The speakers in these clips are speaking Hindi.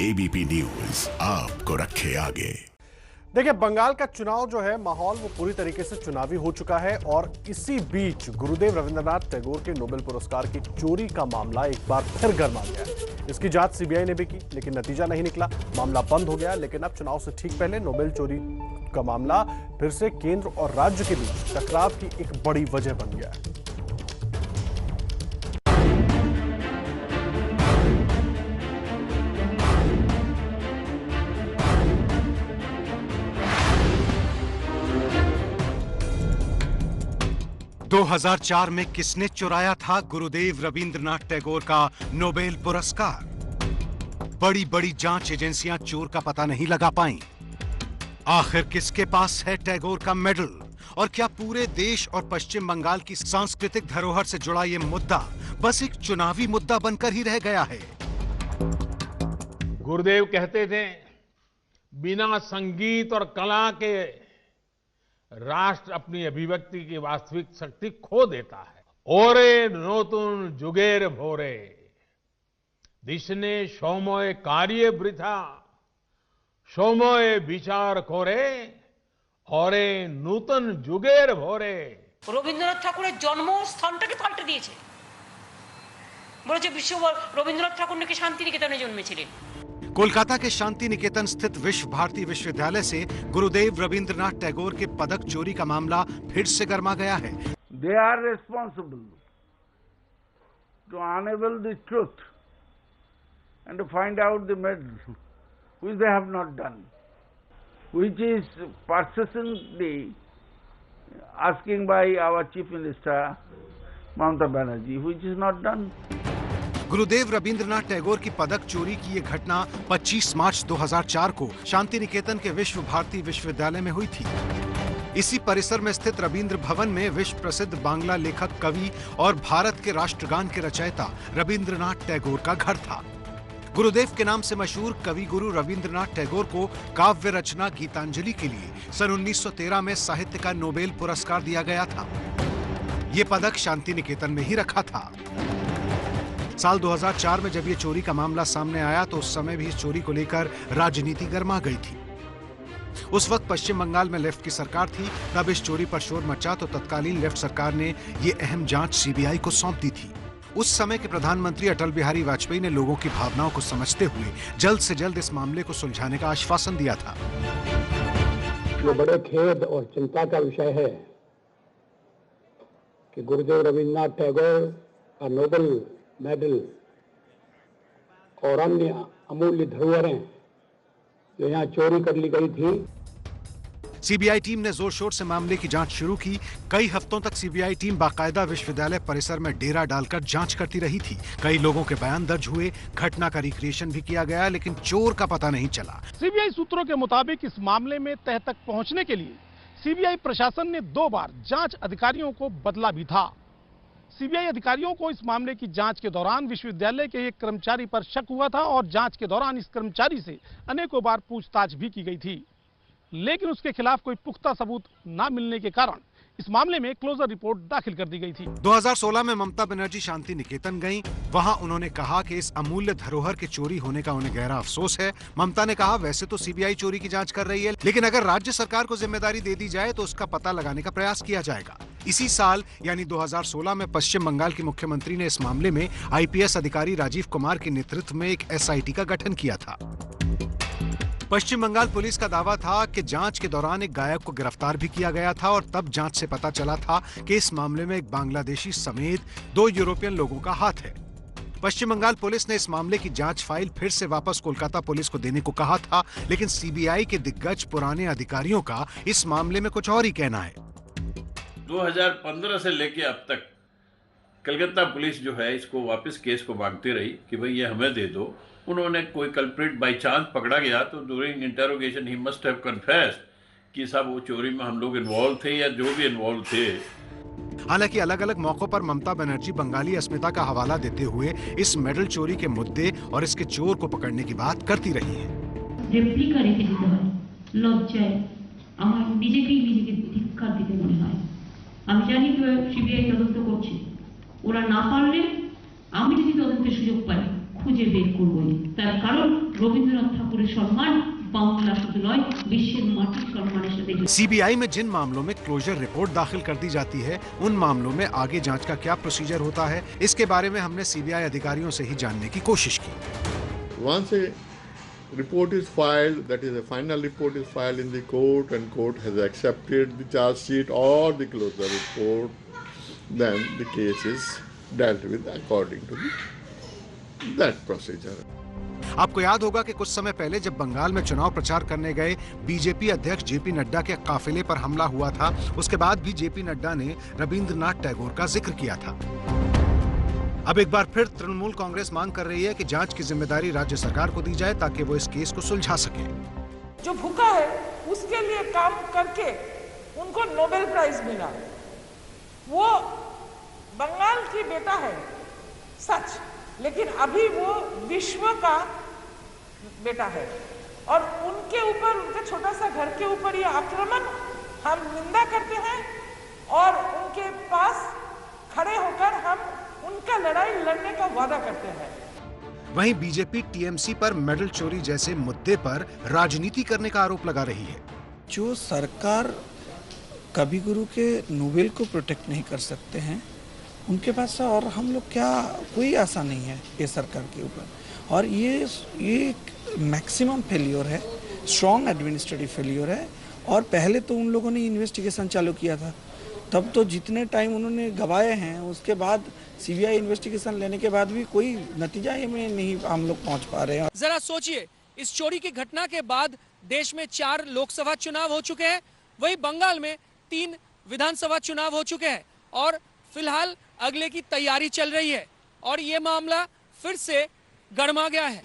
एबीपी न्यूज आपको रखे आगे। देखिए, बंगाल का चुनाव जो है माहौल वो पूरी तरीके से चुनावी हो चुका है और इसी बीच गुरुदेव रविंद्रनाथ टैगोर के नोबेल पुरस्कार की चोरी का मामला एक बार फिर गर्मा गया है। इसकी जांच सीबीआई ने भी की, लेकिन नतीजा नहीं निकला, मामला बंद हो गया। लेकिन अब चुनाव से ठीक पहले नोबेल चोरी का मामला फिर से केंद्र और राज्य के बीच टकराव की एक बड़ी वजह बन गया है। 2004 में किसने चुराया था गुरुदेव रविंद्रनाथ टैगोर का नोबेल पुरस्कार? बड़ी बड़ी जांच एजेंसियां चोर का पता नहीं लगा पाईं। आखिर किसके पास है टैगोर का मेडल? और क्या पूरे देश और पश्चिम बंगाल की सांस्कृतिक धरोहर से जुड़ा यह मुद्दा बस एक चुनावी मुद्दा बनकर ही रह गया है? गुरुदेव कहते थे, बिना संगीत और कला के राष्ट्र अपनी अभिव्यक्ति की वास्तविक शक्ति खो देता है। ओरे नोतुन जुगेर भोरे दिशने सोमोय कार्य वृथा सोमोय विचार कोरे ओरे नूतन जुगेर भोरे। রবীন্দ্রনাথ ঠাকুরের জন্মস্থানটাকে পাল্টে দিয়েছে। বলেছে বিশ্ব রবীন্দ্রনাথ ঠাকুর নাকি শান্তিনিকেতনে জন্মেছিলেন। कोलकाता के शांति निकेतन स्थित विश्व भारती विश्वविद्यालय से गुरुदेव रविंद्रनाथ टैगोर के पदक चोरी का मामला फिर से गर्मा गया है। They are responsible to unravel the truth and to find out the medal, which they have not done, which is persistently asking by our Chief Minister Mamata Banerjee, which is not done. Gurudev Rabindranath Tagore की पदक चोरी की यह घटना 25 मार्च 2004 को शांति निकेतन के विश्व भारती विश्वविद्यालय में हुई थी। इसी परिसर में स्थित रविंद्र भवन में विश्व प्रसिद्ध बांग्ला लेखक, कवि और भारत के राष्ट्रगान के रचयिता रविंद्रनाथ टैगोर का घर था। गुरुदेव के नाम से मशहूर कवि गुरु रविंद्रनाथ टैगोर को काव्य रचना गीतांजलि के लिए सन 1913 में साहित्य का नोबेल पुरस्कार दिया गया था। ये पदक शांति निकेतन में ही रखा था। साल 2004 में जब ये चोरी का मामला सामने आया तो उस समय भी इस चोरी को लेकर राजनीति गर्मा गई थी। उस वक्त पश्चिम बंगाल में लेफ्ट की सरकार थी। तब इस चोरी पर शोर मचा तो तत्कालीन लेफ्ट सरकार ने ये अहम जांच सीबीआई को सौंप दी थी। उस समय के प्रधानमंत्री अटल बिहारी वाजपेयी ने लोगों की भावनाओं को समझते हुए जल्द से जल्द इस मामले को सुलझाने का आश्वासन दिया था। ये बड़े खेद और चिंता का विषय है कि गुरुदेव रविंद्रनाथ टैगोर का नोबेल मेडल और अन्य अमूल्य धरोहरें जो यहाँ चोरी कर ली गई थी। सीबीआई टीम ने जोर शोर से मामले की जांच शुरू की। कई हफ्तों तक सीबीआई टीम बाकायदा विश्वविद्यालय परिसर में डेरा डालकर जांच करती रही थी। कई लोगों के बयान दर्ज हुए, घटना का रिक्रिएशन भी किया गया, लेकिन चोर का पता नहीं चला। सीबीआई सूत्रों के मुताबिक इस मामले में तह तक पहुंचने के लिए सीबीआई प्रशासन ने 2 बार जांच अधिकारियों को बदला भी था। सीबीआई अधिकारियों को इस मामले की जांच के दौरान विश्वविद्यालय के एक कर्मचारी पर शक हुआ था और जांच के दौरान इस कर्मचारी से अनेकों बार पूछताछ भी की गई थी, लेकिन उसके खिलाफ कोई पुख्ता सबूत न मिलने के कारण इस मामले में क्लोजर रिपोर्ट दाखिल कर दी गई थी। 2016 में ममता बनर्जी शांति निकेतन गईं। वहां उन्होंने कहा कि इस अमूल्य धरोहर के चोरी होने का उन्हें गहरा अफसोस है। ममता ने कहा, वैसे तो सीबीआई चोरी की जांच कर रही है, लेकिन अगर राज्य सरकार को जिम्मेदारी दे दी जाए तो उसका पता लगाने का प्रयास किया जाएगा। इसी साल यानी 2016 में पश्चिम बंगाल की मुख्यमंत्री ने इस मामले में आईपीएस अधिकारी राजीव कुमार के नेतृत्व में एक एसआईटी का गठन किया था। पश्चिम बंगाल पुलिस का दावा था कि जांच के दौरान एक गायक को गिरफ्तार भी किया गया था और तब जांच से पता चला था कि इस मामले में एक बांग्लादेशी समेत 2 यूरोपियन लोगों का हाथ है। पश्चिम बंगाल पुलिस ने इस मामले की जांच फाइल फिर से वापस कोलकाता पुलिस को देने को कहा था, लेकिन सीबीआई के दिग्गज पुराने अधिकारियों का इस मामले में कुछ और ही कहना है। 2015 से लेके अब तक कलकत्ता पुलिस जो है इसको वापस केस को मांगती रही कि भाई ये हमें दे दो। उन्होंने कोई कल्प्रिट बाय चांस पकड़ा गया तो during interrogation he must have confessed कि साहब वो चोरी में हम लोग इन्वॉल्व थे या जो भी इन्वॉल्व थे। हालांकि अलग अलग मौकों पर ममता बनर्जी बंगाली अस्मिता का हवाला देते हुए इस मेडल चोरी के मुद्दे और इसके चोर को पकड़ने की बात करती रही है। रेप्लिका রেখে দিতে হয় লজ্জায় আমার নিজেকেই নিজেকে ধিক্কার দিতে মনে হয়। আমি জানি কিভাবে সিবিআই তদন্ত করছে, ওরা না পারলে আমি যদি তদন্তের সুযোগ পাই খুঁজে বের করবই। তার কারণ রবীন্দ্রনাথ ঠাকুরের সম্মান বাংলা শুধু নয় বিশ্বের মাটির সম্মানের সাথে। सीबीआई में जिन मामलों में क्लोजर रिपोर्ट दाखिल कर दी जाती है, उन मामलों में आगे जांच का क्या प्रोसीजर होता है, इसके बारे में हमने सीबीआई अधिकारियों से ही जानने की कोशिश की। Once a report is filed, that is a final report is filed in the court and court has accepted the charge sheet or the closure report, then the case is dealt with according to that procedure. आपको याद होगा कि कुछ समय पहले जब बंगाल में चुनाव प्रचार करने गए बीजेपी अध्यक्ष जेपी नड्डा के काफिले पर हमला हुआ था, उसके बाद भी जेपी नड्डा ने रविंद्रनाथ टैगोर का जिक्र किया था। अब एक बार फिर तृणमूल कांग्रेस मांग कर रही है कि जांच की जिम्मेदारी राज्य सरकार को दी जाए ताकि वो इस केस को सुलझा सके। जो भूखा है उसके लिए काम करके उनको नोबेल प्राइज मिला, वो बंगाल की बेटा है सच, लेकिन अभी वो विश्व का बेटा है और उनके ऊपर, उनके छोटा सा घर के ऊपर ये आक्रमण हम निंदा करते हैं और उनके पास खड़े होकर हम उनका लड़ाई लड़ने का वादा करते हैं। वहीं बीजेपी टीएमसी पर मेडल चोरी जैसे मुद्दे पर राजनीति करने का आरोप लगा रही है। जो सरकार कवि गुरु के नोबेल को प्रोटेक्ट नहीं कर सकते हैं, उनके पास और हम लोग क्या, कोई आशा नहीं है ये सरकार के ऊपर। और ये मैक्सिमम फेलियर है, स्ट्रॉन्ग एडमिनिस्ट्रेटिव फेलियर है। और पहले तो उन लोगों ने इन्वेस्टिगेशन चालू किया था, तब तो जितने टाइम उन्होंने गवाए हैं, उसके बाद सीबीआई इन्वेस्टिगेशन लेने के बाद भी कोई नतीजा में नहीं हम लोग पहुंच पा रहे हैं। जरा सोचिए, इस चोरी की घटना के बाद देश में 4 लोकसभा चुनाव हो चुके हैं, वही बंगाल में 3 विधानसभा चुनाव हो चुके हैं और फिलहाल अगले की तैयारी चल रही है और ये मामला फिर से गरमा गया है।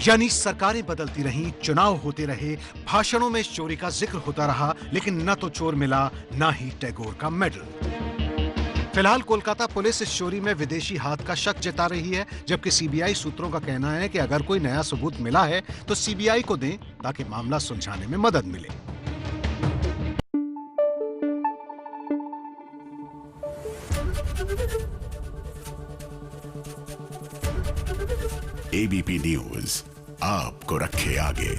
यानी सरकारें बदलती रहीं, चुनाव होते रहे, भाषणों में इस चोरी का जिक्र होता रहा, लेकिन न तो चोर मिला, न ही टैगोर का मेडल। फिलहाल कोलकाता पुलिस इस चोरी में विदेशी हाथ का शक जता रही है, जबकि सीबीआई सूत्रों का कहना है कि अगर कोई नया सबूत मिला है तो सीबीआई को दें ताकि मामला सुलझाने में मदद मिले। एबीपी न्यूज आपको रखे आगे।